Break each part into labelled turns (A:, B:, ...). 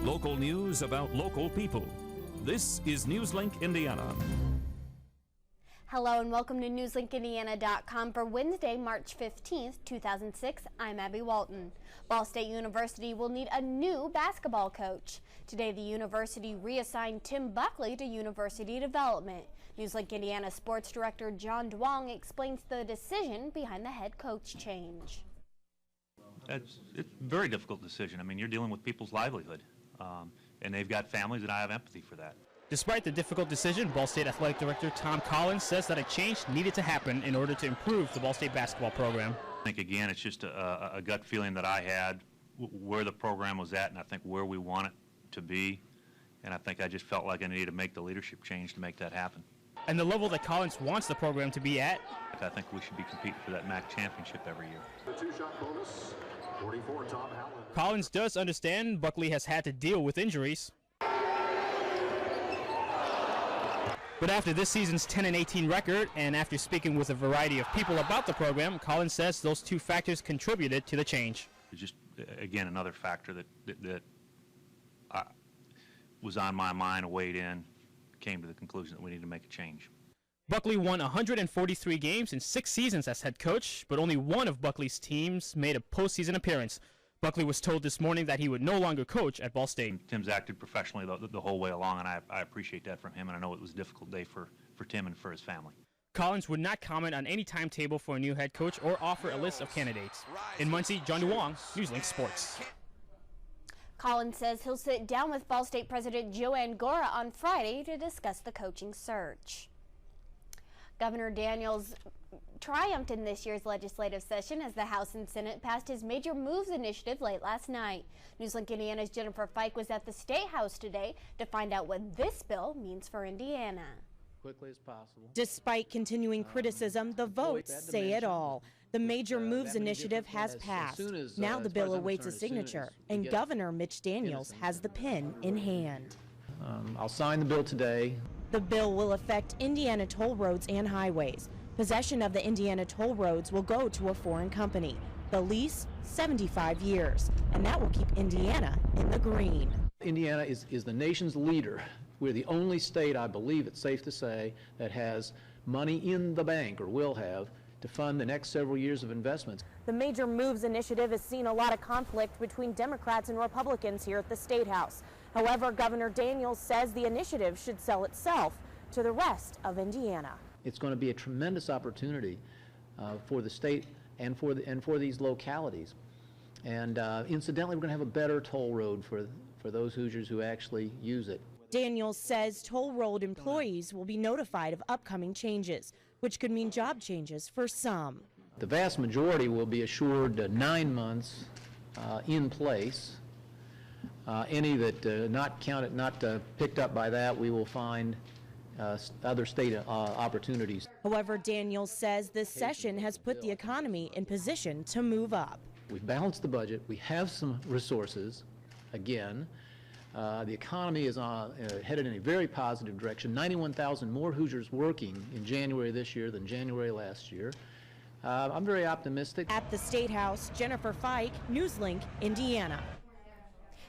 A: Local news about local people. This is Newslink Indiana.
B: Hello and welcome to NewslinkIndiana.com for Wednesday, March 15th, 2006. I'm Abby Walton. Ball State University will need a new basketball coach. Today, the university reassigned Tim Buckley to university development. Newslink Indiana Sports Director John Duong explains the decision behind the head coach change.
C: It's a very difficult decision. I mean, you're dealing with people's livelihood, and they've got families, and I have empathy for that.
D: Despite the difficult decision, Ball State Athletic Director Tom Collins says that a change needed to happen in order to improve the Ball State basketball program.
C: I think, again, it's just a gut feeling that I had where the program was at, and I think where we want it to be. And I think I just felt like I needed to make the leadership change to make that happen.
D: And the level that Collins wants the program to be at?
C: I think we should be competing for that MAC championship every year.
E: The two-shot bonus, 44, Tom Allen.
D: Collins does understand Buckley has had to deal with injuries. But after this season's 10-18 record, and after speaking with a variety of people about the program, Collins says those two factors contributed to the change.
C: It's just, again, another factor that was on my mind, weighed in, came to the conclusion that we need to make a change.
D: Buckley won 143 games in 6 seasons as head coach, but only one of Buckley's teams made a postseason appearance. Buckley was told this morning that he would no longer coach at Ball State.
C: Tim's acted professionally the whole way along, and I appreciate that from him, and I know it was a difficult day for Tim and for his family.
D: Collins would not comment on any timetable for a new head coach or offer a list of candidates. In Muncie, John Duong, Newslink Sports.
B: Collins says he'll sit down with Ball State President Joanne Gora on Friday to discuss the coaching search. Governor Daniels triumphed in this year's legislative session as the House and Senate passed his Major Moves initiative late last night. Newslink Indiana's Jennifer Fike was at the Statehouse today to find out what this bill means for Indiana.
F: Quickly as possible.
G: Despite continuing criticism, the votes say it all. The Major Moves initiative has passed. Now the bill awaits a signature, and Governor Mitch Daniels has the pen in hand.
F: I'll sign the bill today.
G: The bill will affect Indiana toll roads and highways. Possession of the Indiana toll roads will go to a foreign company. The lease, 75 years, and that will keep Indiana in the green.
F: Indiana is the nation's leader. We're the only state, I believe it's safe to say, that has money in the bank, or will have, to fund the next several years of investments.
G: The Major Moves initiative has seen a lot of conflict between Democrats and Republicans here at the Statehouse. However, Governor Daniels says the initiative should sell itself to the rest of Indiana.
F: It's going to be a tremendous opportunity for the state and for these localities. And incidentally, we're going to have a better toll road for those Hoosiers who actually use it.
G: Daniels says toll road employees will be notified of upcoming changes, which could mean job changes for some.
F: The vast majority will be assured 9 months in place. Any that not picked up by that, we will find other state opportunities.
G: However, Daniels says this session has put the economy in position to move up.
F: We've balanced the budget. We have some resources. Again, the economy is headed in a very positive direction. 91,000 more Hoosiers working in January this year than January last year. I'm very optimistic.
G: At the Statehouse, Jennifer Fike, Newslink, Indiana.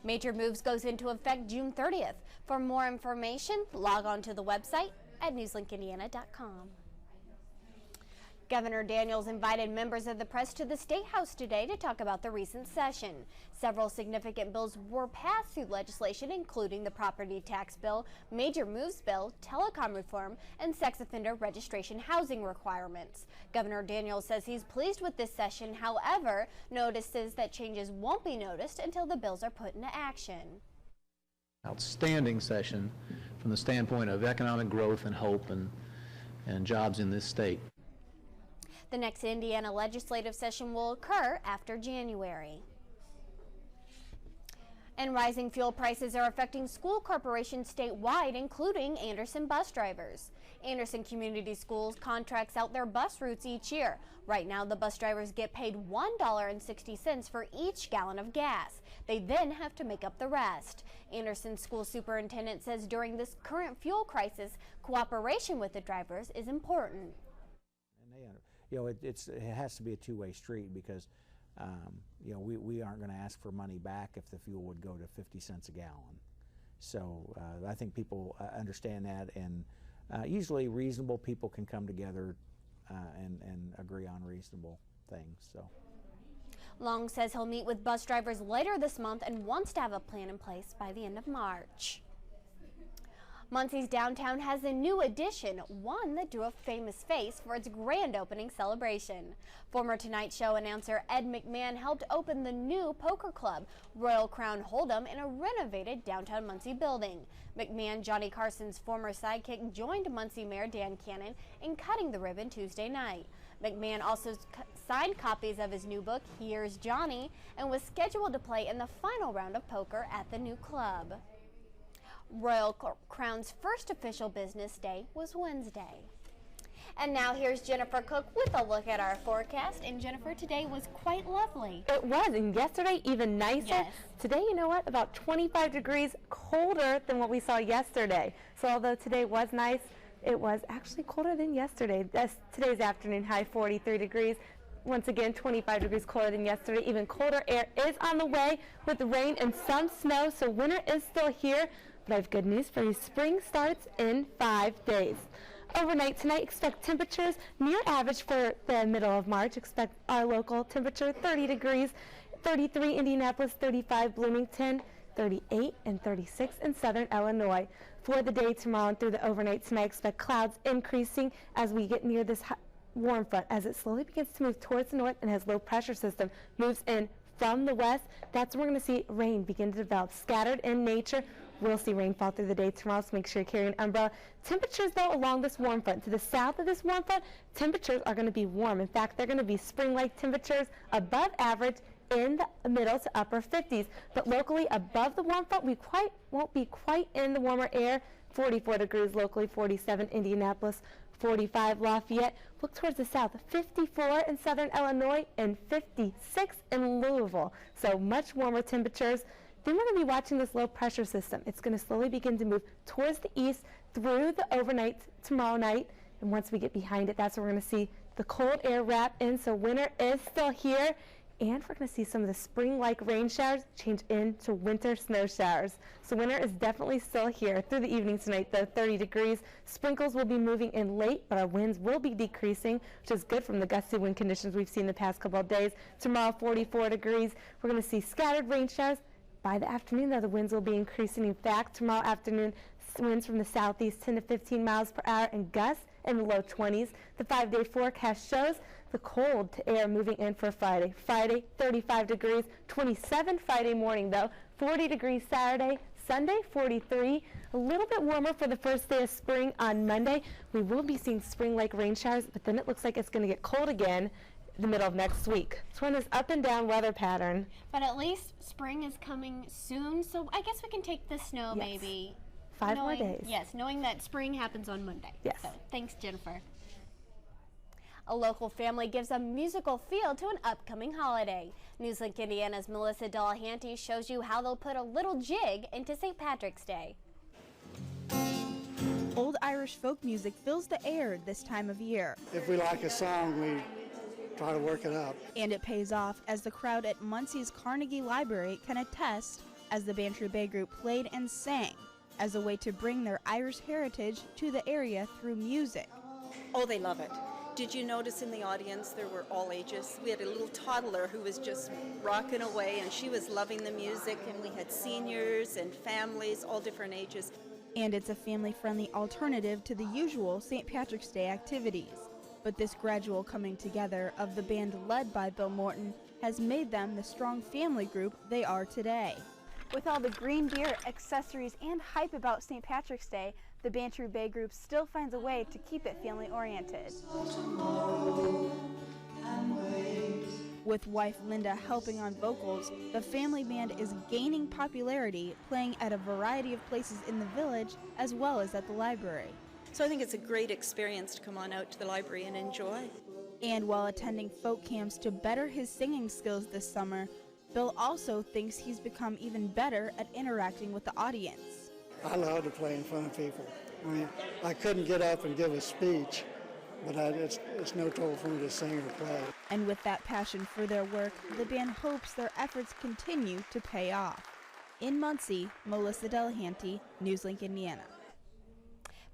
B: Major Moves goes into effect June 30th. For more information, log on to the website at newslinkindiana.com. Governor Daniels invited members of the press to the Statehouse today to talk about the recent session. Several significant bills were passed through legislation, including the property tax bill, Major Moves bill, telecom reform, and sex offender registration housing requirements. Governor Daniels says he's pleased with this session, however, notices that changes won't be noticed until the bills are put into action.
F: Outstanding session from the standpoint of economic growth and hope and jobs in this state.
B: The next Indiana legislative session will occur after January. And rising fuel prices are affecting school corporations statewide, including Anderson bus drivers. Anderson Community Schools contracts out their bus routes each year. Right now, the bus drivers get paid $1.60 for each gallon of gas. They then have to make up the rest. Anderson school superintendent says during this current fuel crisis, cooperation with the drivers is important.
H: And it has to be a two-way street because you know, we aren't going to ask for money back if the fuel would go to 50 cents a gallon. So I think people understand that, and usually reasonable people can come together and agree on reasonable things. So.
B: Long says he'll meet with bus drivers later this month and wants to have a plan in place by the end of March. Muncie's downtown has a new addition, one that drew a famous face for its grand opening celebration. Former Tonight Show announcer Ed McMahon helped open the new poker club, Royal Crown Hold'em, in a renovated downtown Muncie building. McMahon, Johnny Carson's former sidekick, joined Muncie Mayor Dan Canan in cutting the ribbon Tuesday night. McMahon also signed copies of his new book, Here's Johnny, and was scheduled to play in the final round of poker at the new club. Royal Crown's first official business day was Wednesday. And now here's Jennifer Cook with a look at our forecast. And Jennifer, today was quite lovely.
I: It was, and yesterday even nicer.
B: Yes.
I: Today, you know what, about 25 degrees colder than what we saw yesterday. So although today was nice, it was actually colder than yesterday. Today's afternoon high 43 degrees. Once again, 25 degrees colder than yesterday. Even colder air is on the way with rain and some snow, so winter is still here. But I have good news for you. Spring starts in 5 days. Overnight tonight, expect temperatures near average for the middle of March. Expect our local temperature 30 degrees, 33 Indianapolis, 35 Bloomington, 38 and 36 in southern Illinois. For the day tomorrow and through the overnight tonight, expect clouds increasing as we get near this warm front as it slowly begins to move towards the north and as low pressure system moves in from the west. That's when we're going to see rain begin to develop. Scattered in nature. We'll see rainfall through the day tomorrow, so make sure you're carrying an umbrella. Temperatures, though, along this warm front, to the south of this warm front, temperatures are going to be warm. In fact, they're going to be spring-like temperatures above average in the middle to upper 50s. But locally, above the warm front, we won't be quite in the warmer air. 44 degrees locally, 47 Indianapolis, 45 Lafayette. Look towards the south, 54 in southern Illinois and 56 in Louisville. So much warmer temperatures. Then we're going to be watching this low pressure system. It's going to slowly begin to move towards the east through the overnight tomorrow night. And once we get behind it, that's where we're going to see the cold air wrap in. So winter is still here. And we're going to see some of the spring-like rain showers change into winter snow showers. So winter is definitely still here. Through the evening tonight, though, 30 degrees. Sprinkles will be moving in late, but our winds will be decreasing, which is good from the gusty wind conditions we've seen the past couple of days. Tomorrow, 44 degrees. We're going to see scattered rain showers. By the afternoon, though, the winds will be increasing. In fact, tomorrow afternoon, winds from the southeast 10 to 15 miles per hour and gusts in the low 20s. The 5-day forecast shows the cold to air moving in for Friday. Friday, 35 degrees, 27 Friday morning, though, 40 degrees Saturday, Sunday, 43. A little bit warmer for the first day of spring on Monday. We will be seeing spring-like rain showers, but then it looks like it's going to get cold again the middle of next week. So we're in this up and down weather pattern.
B: But at least spring is coming soon, so I guess we can take the snow maybe.
I: 5 more days.
B: Yes, knowing that spring happens on Monday.
I: Yes.
B: So thanks, Jennifer. A local family gives a musical feel to an upcoming holiday. Newslink Indiana's Melissa Delahanty shows you how they'll put a little jig into St. Patrick's Day.
J: Old Irish folk music fills the air this time of year.
K: If we like a song, we try to work it up.
J: And it pays off, as the crowd at Muncie's Carnegie Library can attest, as the Bantry Bay Group played and sang as a way to bring their Irish heritage to the area through music.
L: Oh, they love it. Did you notice in the audience there were all ages? We had a little toddler who was just rocking away, and she was loving the music, and we had seniors and families, all different ages.
J: And it's a family-friendly alternative to the usual St. Patrick's Day activities. But this gradual coming together of the band led by Bill Morton has made them the strong family group they are today.
M: With all the green beer, accessories, and hype about St. Patrick's Day, the Bantry Bay Group still finds a way to keep it family-oriented.
J: With wife Linda helping on vocals, the family band is gaining popularity, playing at a variety of places in the village as well as at the library.
L: So I think it's a great experience to come on out to the library and enjoy.
J: And while attending folk camps to better his singing skills this summer, Bill also thinks he's become even better at interacting with the audience.
K: I love to play in front of people. I mean, I couldn't get up and give a speech, but it's no trouble for me to sing or play.
J: And with that passion for their work, the band hopes their efforts continue to pay off. In Muncie, Melissa Delahanty, Newslink, Indiana.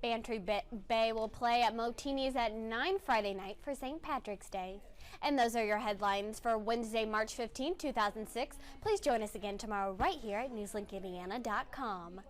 B: Bantry Bay will play at Motini's at 9 Friday night for St. Patrick's Day. And those are your headlines for Wednesday, March 15, 2006. Please join us again tomorrow right here at newslinkindiana.com.